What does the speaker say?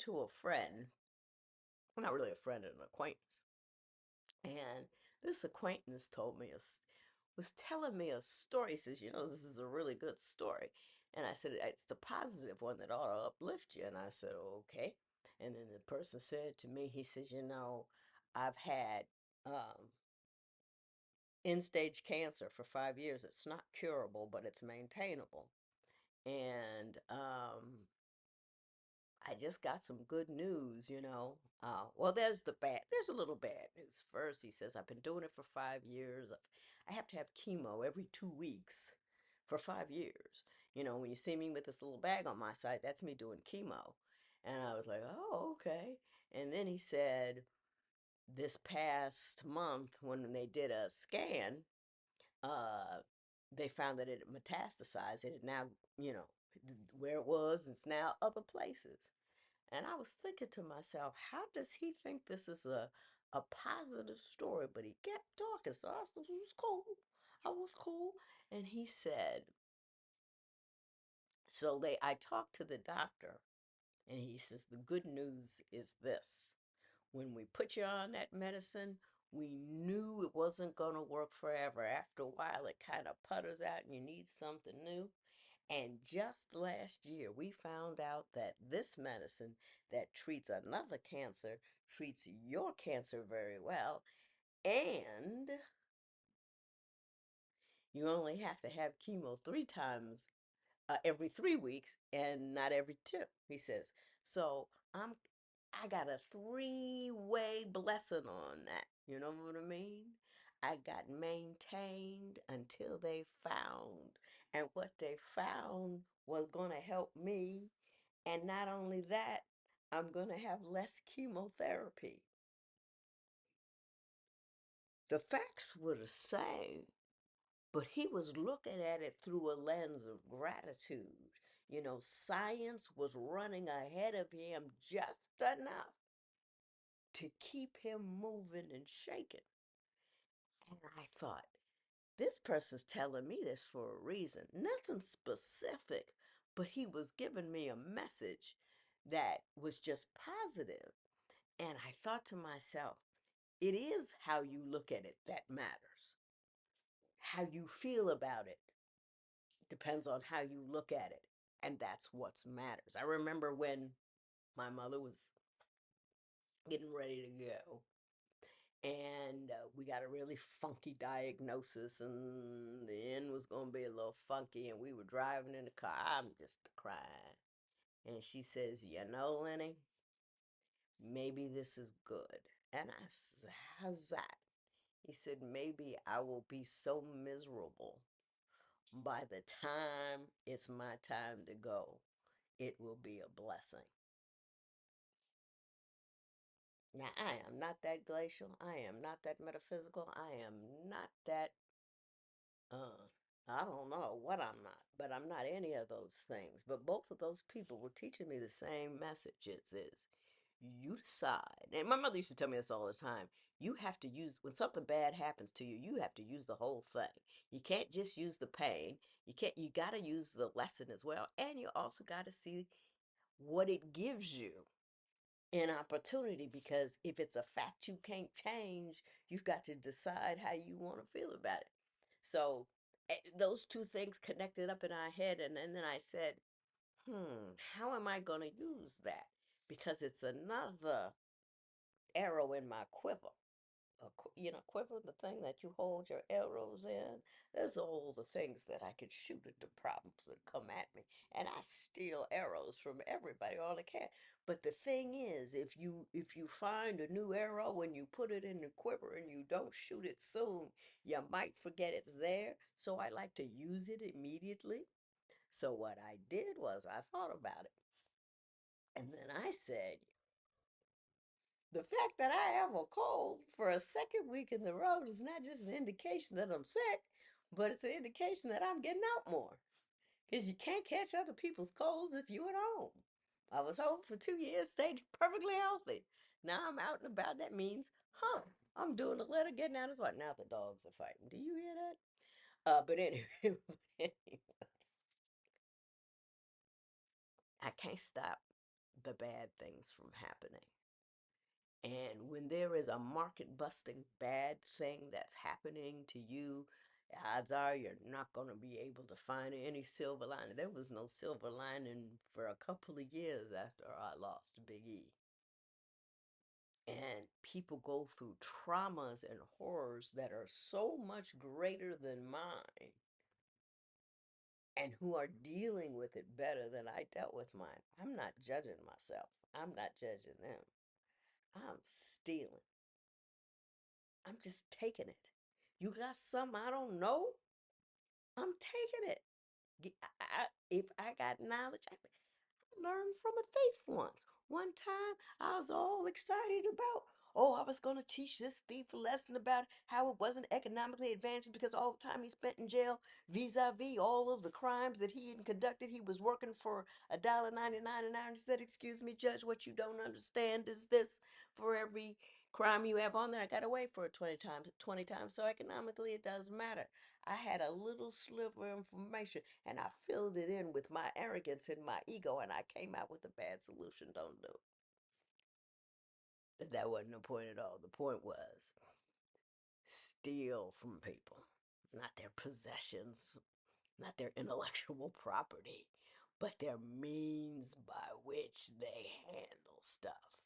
to a friend, well, not really a friend, an acquaintance, and this acquaintance was telling me a story. He says, this is a really good story. And I said, it's the positive one that ought to uplift you. And I said, okay. And then the person said to me, he says, I've had um, end stage cancer for 5 years. It's not curable, but it's maintainable. And I just got some good news. Well, there's a little bad news. First, he says, I've been doing it for 5 years. I have to have chemo every 2 weeks for 5 years. When you see me with this little bag on my side, that's me doing chemo. And I was like, oh, okay. And then he said, this past month, when they did a scan, uh, they found that it had metastasized. It had now, you know, where it was, it's now other places. And I was thinking to myself, how does he think this is a positive story? But he kept talking, so I was cool. I was cool. And he said, I talked to the doctor, and he says, the good news is this. When we put you on that medicine, we knew it wasn't going to work forever. After a while, it kind of putters out and you need something new. And just last year, we found out that this medicine that treats another cancer treats your cancer very well. And you only have to have chemo 3 times every 3 weeks and not every two, he says. So I'm I got a three-way blessing on that. You know what I mean? I got maintained until they found. And what they found was going to help me. And not only that, I'm going to have less chemotherapy. The facts were the same, but he was looking at it through a lens of gratitude. Science was running ahead of him just enough to keep him moving and shaking. And I thought, this person's telling me this for a reason. Nothing specific, but he was giving me a message that was just positive. And I thought to myself, it is how you look at it that matters. How you feel about it depends on how you look at it. And that's what matters. I remember when my mother was getting ready to go, and we got a really funky diagnosis, and the end was going to be a little funky, and we were driving in the car. I'm just crying. And she says, Lenny, maybe this is good. And I said, how's that? He said, maybe I will be so miserable by the time it's my time to go, it will be a blessing. Now, I am not that glacial. I am not that metaphysical. I am not that, uh, I don't know what I'm not, but I'm not any of those things. But both of those people were teaching me the same messages is you decide. And my mother used to tell me this all the time. You have to use, when something bad happens to you, you have to use the whole thing. You can't just use the pain. You got to use the lesson as well. And you also got to see what it gives you an opportunity, because if it's a fact you can't change, you've got to decide how you want to feel about it. So those two things connected up in our head, and then I said, how am I going to use that? Because it's another arrow in my quiver. Quiver, the thing that you hold your arrows in. There's all the things that I could shoot at the problems that come at me, and I steal arrows from everybody all I can. But the thing is, if you find a new arrow and you put it in the quiver and you don't shoot it soon, you might forget it's there. So I like to use it immediately. So what I did was I thought about it, and then I said, the fact that I have a cold for a second week in the road is not just an indication that I'm sick, but it's an indication that I'm getting out more. Because you can't catch other people's colds if you're at home. I was home for 2 years, stayed perfectly healthy. Now I'm out and about. That means, I'm doing a little getting out as well. Now the dogs are fighting. Do you hear that? But anyway, I can't stop the bad things from happening. And when there is a market busting bad thing that's happening to you, odds are you're not going to be able to find any silver lining. There was no silver lining for a couple of years after I lost Big E. And people go through traumas and horrors that are so much greater than mine and who are dealing with it better than I dealt with mine. I'm not judging myself. I'm not judging them. I'm stealing. I'm just taking it. You got some I don't know? I'm taking it. If I got knowledge, I learned from a thief once. One time, I was all excited about, oh, I was going to teach this thief a lesson about how it wasn't economically advantaged because all the time he spent in jail, vis-a-vis all of the crimes that he had conducted, he was working for $1.99 an hour. And he said, "Excuse me, Judge, what you don't understand is this: for every crime you have on there, I got away for it 20 times. So economically, it doesn't matter." I had a little sliver of information and I filled it in with my arrogance and my ego, and I came out with a bad solution. Don't do it. That wasn't the point at all. The point was steal from people, not their possessions, not their intellectual property, but their means by which they handle stuff.